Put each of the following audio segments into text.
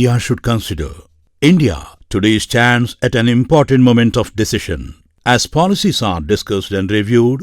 India should consider. India today stands at an important moment of decision. As policies are discussed and reviewed,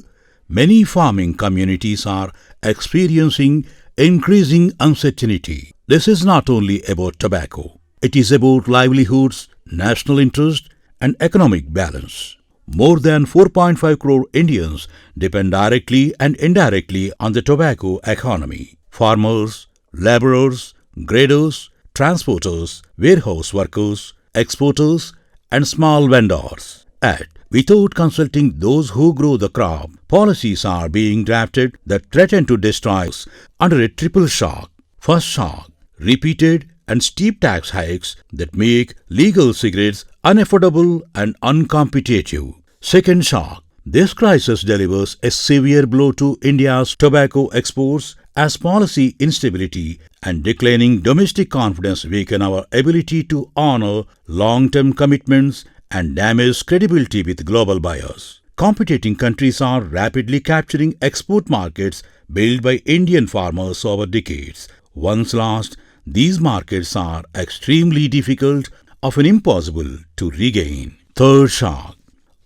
many farming communities are experiencing increasing uncertainty. This is not only about tobacco. It is about livelihoods, national interest, and economic balance. More than 4.5 crore Indians depend directly and indirectly on the tobacco economy. Farmers, laborers, graders, transporters, warehouse workers, exporters, and small vendors. Yet, without consulting those who grow the crop, policies are being drafted that threaten to destroy us under a triple shock. First shock, repeated and steep tax hikes that make legal cigarettes unaffordable and uncompetitive. Second shock, this crisis delivers a severe blow to India's tobacco exports as policy instability and declining domestic confidence weaken our ability to honor long-term commitments and damage credibility with global buyers. Competing countries are rapidly capturing export markets built by Indian farmers over decades. Once lost, these markets are extremely difficult, often impossible to regain. Third shock,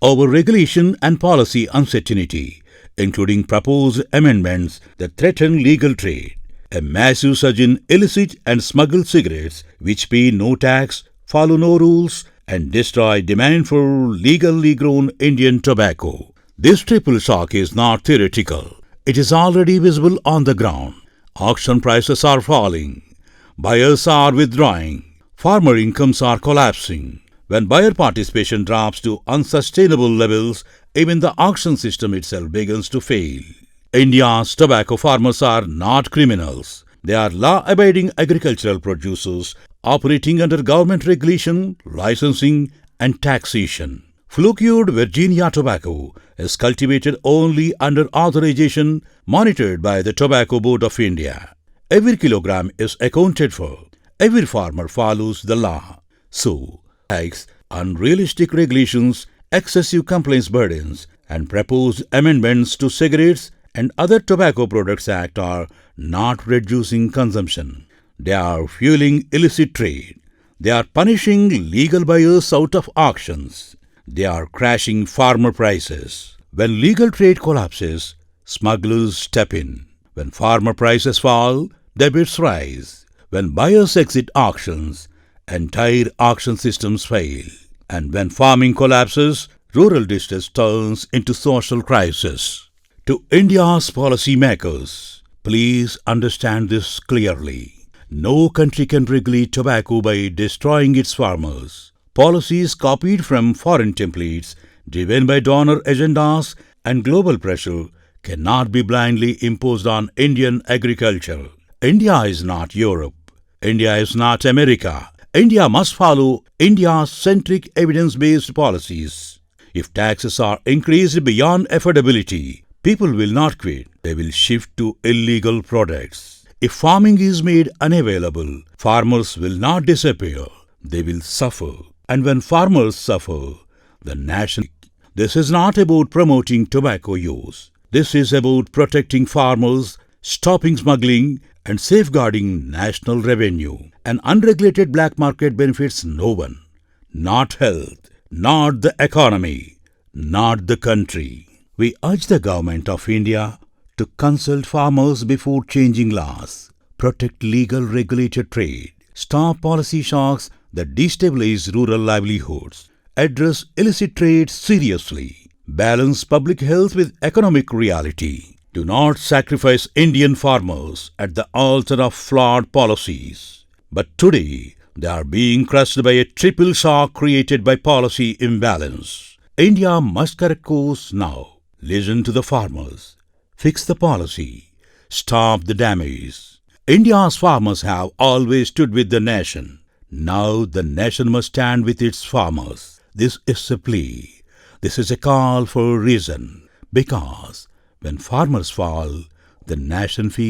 over-regulation and policy uncertainty, including proposed amendments that threaten legal trade. A massive surge in illicit and smuggled cigarettes, which pay no tax, follow no rules, and destroy demand for legally grown Indian tobacco. This triple shock is not theoretical. It is already visible on the ground. Auction prices are falling. Buyers are withdrawing. Farmer incomes are collapsing. When buyer participation drops to unsustainable levels, even the auction system itself begins to fail. India's tobacco farmers are not criminals. They are law-abiding agricultural producers operating under government regulation, licensing, and taxation. Flue-cured Virginia tobacco is cultivated only under authorization monitored by the Tobacco Board of India. Every kilogram is accounted for. Every farmer follows the law. So, hikes, unrealistic regulations, excessive complaints burdens, and proposed amendments to Cigarettes and Other Tobacco Products Act are not reducing consumption. They are fueling illicit trade. They are punishing legal buyers out of auctions. They are crashing farmer prices. When legal trade collapses, smugglers step in. When farmer prices fall, debits rise. When buyers exit auctions, entire auction systems fail. And when farming collapses, rural distress turns into social crisis. To India's policymakers, please understand this clearly. No country can regulate tobacco by destroying its farmers. Policies copied from foreign templates, driven by donor agendas and global pressure, cannot be blindly imposed on Indian agriculture. India is not Europe. India is not America. India must follow India-centric evidence-based policies. If taxes are increased beyond affordability, people will not quit. They will shift to illegal products. If farming is made unavailable, farmers will not disappear. They will suffer. And when farmers suffer, the nation... This is not about promoting tobacco use. This is about protecting farmers, stopping smuggling, and safeguarding national revenue. An unregulated black market benefits no one. Not health, not the economy, not the country. We urge the Government of India to consult farmers before changing laws, protect legal regulated trade, stop policy shocks that destabilize rural livelihoods, address illicit trade seriously, balance public health with economic reality. Do not sacrifice Indian farmers at the altar of flawed policies. But today, they are being crushed by a triple shock created by policy imbalance. India must correct course now. Listen to the farmers. Fix the policy. Stop the damage. India's farmers have always stood with the nation. Now the nation must stand with its farmers. This is a plea. This is a call for reason. Because when farmers fall, the nation feels